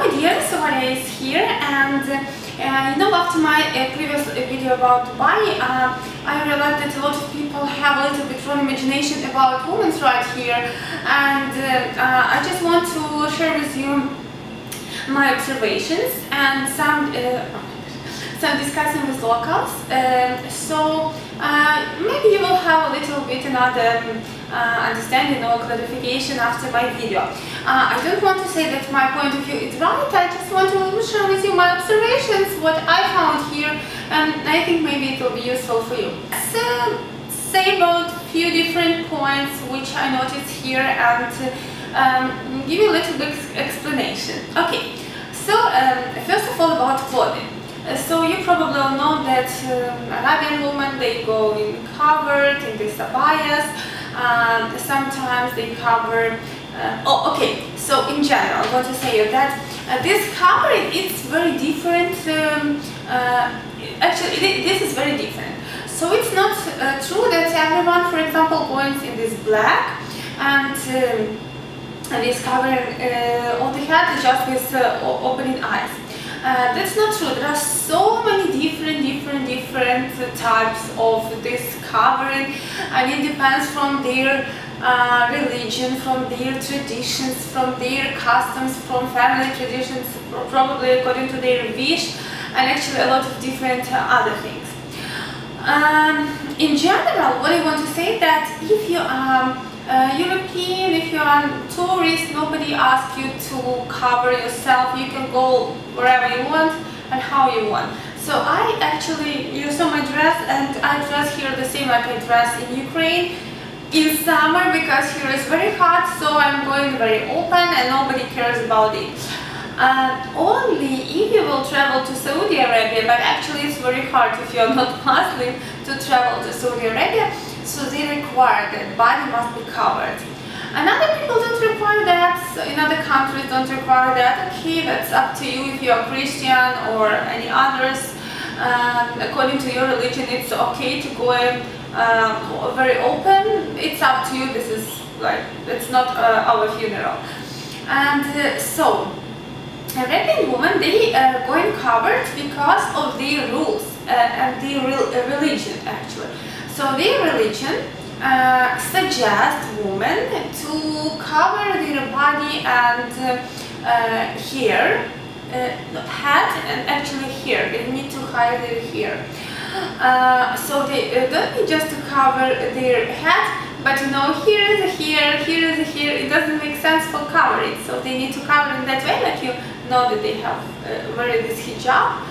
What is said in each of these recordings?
my dear, Somalia is here, and after my previous video about Dubai, I realized that a lot of people have a little bit wrong imagination about women's rights here, and I just want to share with you my observations and some discussing with locals. So maybe you will have a little bit another understanding or clarification after my video. I don't want to say that my point of view is right, I just want to share with you my observations, what I found here, and I think maybe it will be useful for you. So, say about a few different points which I noticed here and give you a little bit explanation. Okay, so first of all about clothing. So you probably all know that Arabian women, they go in covered in these abayas. Sometimes they cover. So in general, I want to say that this covering is very different. Actually, this is very different. So it's not true that everyone, for example, goes in this black and is covering all the head just with opening eyes. That's not true. There are so many different types of this covering, and it depends from their religion, from their traditions, from their customs, from family traditions, probably according to their wish, and actually a lot of different other things. In general, what I want to say that if you are European, if you are a tourist, nobody asks you to cover yourself. You can go wherever you want and how you want. So I actually, you saw my dress, and I dress here the same like I dress in Ukraine in summer, because here is very hot, so I'm going very open and nobody cares about it. Only if you will travel to Saudi Arabia, but actually it's very hard if you are not Muslim to travel to Saudi Arabia, so they require that body must be covered. And other people don't require that, in other countries don't require that. Okay, that's up to you if you are Christian or any others. According to your religion, it's okay to go very open. It's up to you. This is like, it's not our funeral. And so Arabian women, they are going covered because of their rules and their religion actually. So their religion suggests women to cover their body and hair, head and actually hair. They need to hide their hair. So they don't need just to cover their head, but here is a hair, here is a hair. It doesn't make sense for covering, so they need to cover in that way, like you know that they have wear this hijab.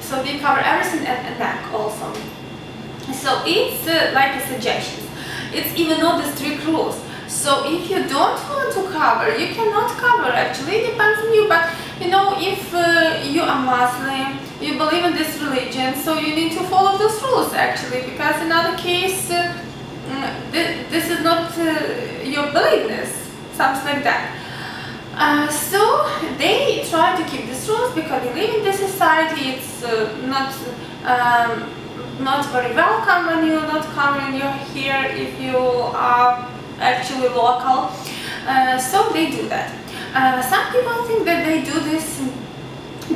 So they cover everything and neck also. So it's like a suggestion. It's even not the strict rules. So if you don't want to cover, you cannot cover. Actually, it depends on you. But if you are Muslim, you believe in this religion, so you need to follow those rules actually. Because in other case, this is not your beliefness, something like that. So they try to keep these rules because they live in this society. It's not very welcome when you're not covering your hair if you are actually local. So they do that. Some people think that they do this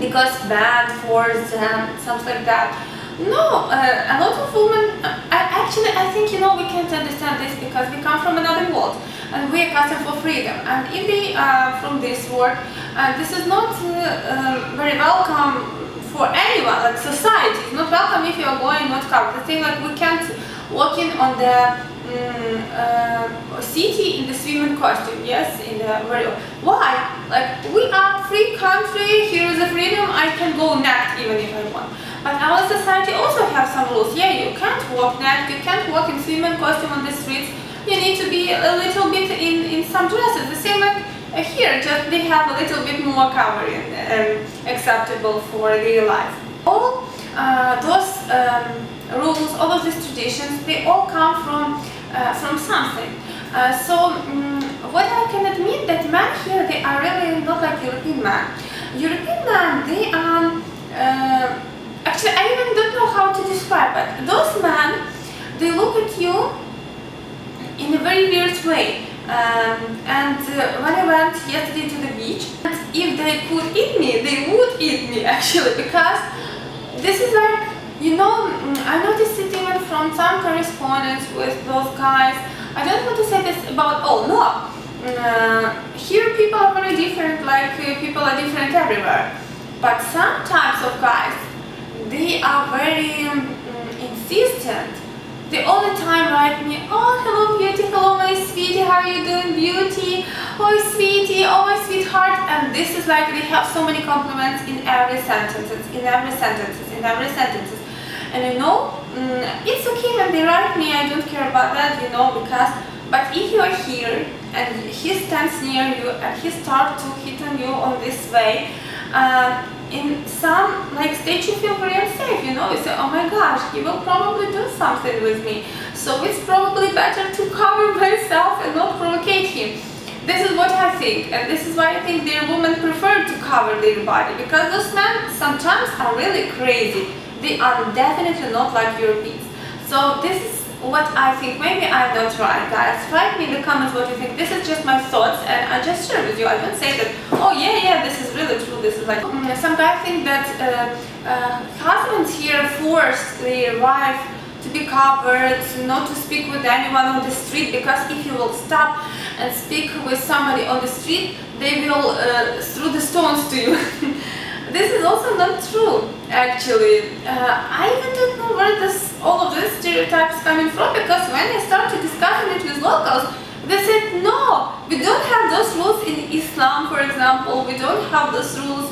because bad for them, something like that. No, a lot of women, I think we can't understand this because we come from another world and we are accustomed for freedom. And if they are from this world, this is not very welcome for anyone, like society. It's not welcome if you are going not covered. The thing like we can't walk in on the city in the swimming costume, yes, in the why? Like, we are a free country, here is a freedom, I can go naked even if I want. But our society also has some rules. Yeah, you can't walk naked, you can't walk in swimming costume on the streets, you need to be a little bit in some dresses. The same like here, just they have a little bit more covering acceptable for their life. All those rules, all of these traditions, they all come from something. What I can admit that men here, they are really not like European men. European men, they are actually I even don't know how to describe it. Those men, they look at you in a very weird way. When I went yesterday to the beach, and if they could eat me, they would eat me actually, because this is like, you know, I noticed it even from some correspondence with those guys. I don't want to say this about all, no. Here people are very different, like people are different everywhere. But some types of guys, they are very insistent. They all the time write me, oh, hello beauty, hello my sweetie, how are you doing beauty, oh sweetie, oh my sweetheart, and this is like they have so many compliments in every sentences, and you know, it's okay when they write me, I don't care about that, you know, because, but if you are here and he stands near you and he starts to hit on you on this way, in some like stage you feel very unsafe, you know, you say, oh my gosh, he will probably do something with me, so it's probably better to cover myself and not provocate him. This is what I think, and this is why I think their women prefer to cover their body, because those men sometimes are really crazy. They are definitely not like Europeans. So this is what I think. Maybe I'm not right, guys. Write me in the comments what you think. This is just my thoughts, and I just share with you. I don't say that, oh yeah, this is really true. This is like, some guys think that husbands here force their wife to be covered, not to speak with anyone on the street, because if you will stop and speak with somebody on the street, they will throw the stones to you. This is also not true, actually. I even don't know where all of these stereotypes coming from, because when I started discussing it with locals, they said, no, we don't have those rules in Islam, for example, we don't have those rules,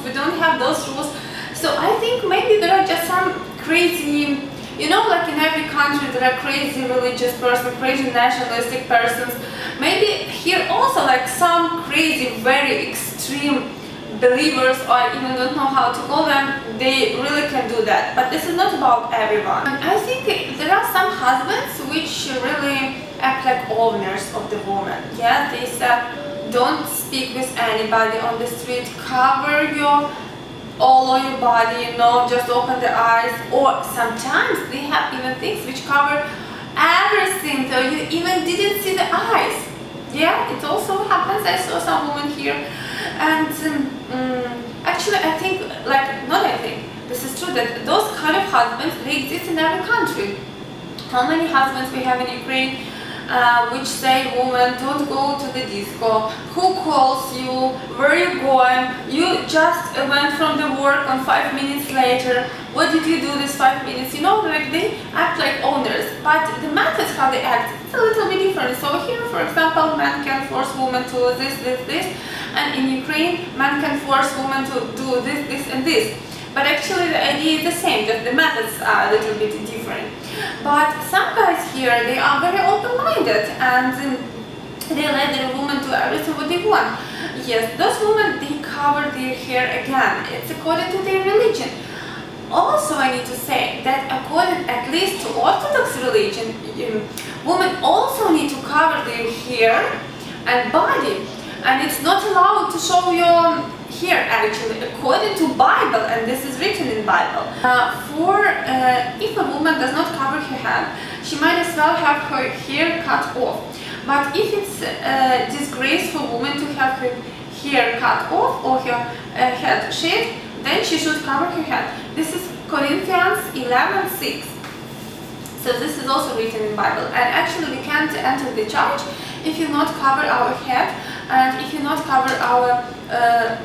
So I think maybe there are just some crazy, you know, like in every country there are crazy religious persons, crazy nationalistic persons. Maybe here also like some crazy, very extreme believers, or I even don't know how to call them, they really can do that. But this is not about everyone. And I think there are some husbands which really act like owners of the woman. Yeah, they said, don't speak with anybody on the street, cover all of your body, you know, just open the eyes. Or sometimes they have even things which cover everything, so you even didn't see the eyes. Yeah, it also happens. I saw some women here, and actually I think, like, not I think, this is true, that those kind of husbands, they exist in every country. How many husbands we have in Ukraine which say, woman, don't go to the disco, who calls you, where are you going, you just went from the work on 5 minutes later, what did you do this 5 minutes, you know, like they act like owners, but the methods how they act, it's a little bit different. So here, for example, men can force women to this, and in Ukraine, men can force women to do this and this. But actually the idea is the same, just the methods are a little bit different. But some guys here, they are very open-minded, and they let their women do everything what they want. Yes, those women, they cover their hair again. It's according to their religion. Also, I need to say that according at least to Orthodox religion, women also need to cover their hair and body. And it's not allowed to show your hair, actually, according to Bible, and this is written in Bible. If a woman does not cover her head, she might as well have her hair cut off. But if it's a disgrace for a woman to have her hair cut off or her head shaved, then she should cover her head. This is Corinthians 11:6. So this is also written in Bible. And actually we can't enter the church if you not cover our head and if you not cover our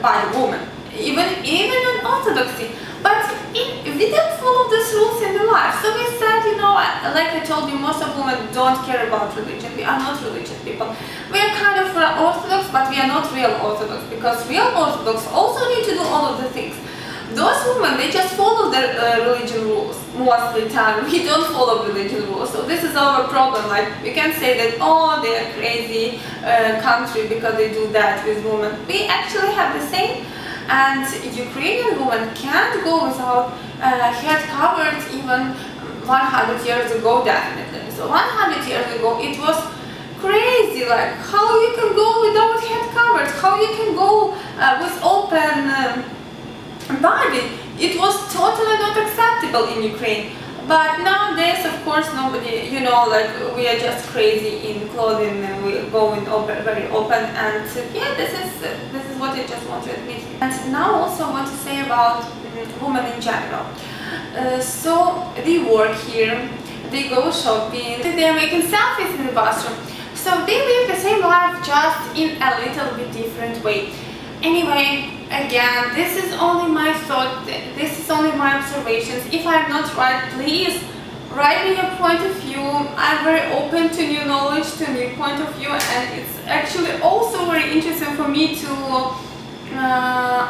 body, woman. Even in Orthodoxy. But we don't follow these rules in the life. So we said, you know, like I told you, most of women don't care about religion. We are not religious people. We are kind of Orthodox, but we are not real Orthodox, because real Orthodox also need to do all of the things. Those women, they just follow their religion rules most of the time. We don't follow religion rules, so this is our problem. Like, we can say that, oh, they are crazy country because they do that with women. We actually have the same, and Ukrainian women can't go without head covered even 100 years ago, definitely. So 100 years ago, it was crazy, like, how you can go without head covered, how you can go with open body. It was totally not acceptable in Ukraine. But nowadays, of course, nobody, you know, like, we are just crazy in clothing and we're going very open, and yeah, this is what I just want to admit. And now also I want to say about women in general. So they work here, they go shopping, they're making selfies in the bathroom. So they live the same life, just in a little bit different way. Anyway, again, this is only my thought, this is only my observations. If I'm not right, please write me your point of view. I'm very open to new knowledge, to new point of view, and it's actually also very interesting for me to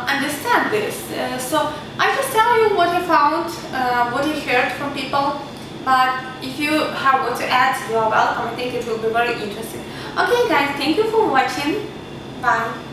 understand this. So I just tell you what I found, what I heard from people, but if you have what to add, you are welcome. I think it will be very interesting. Okay guys, thank you for watching. Bye.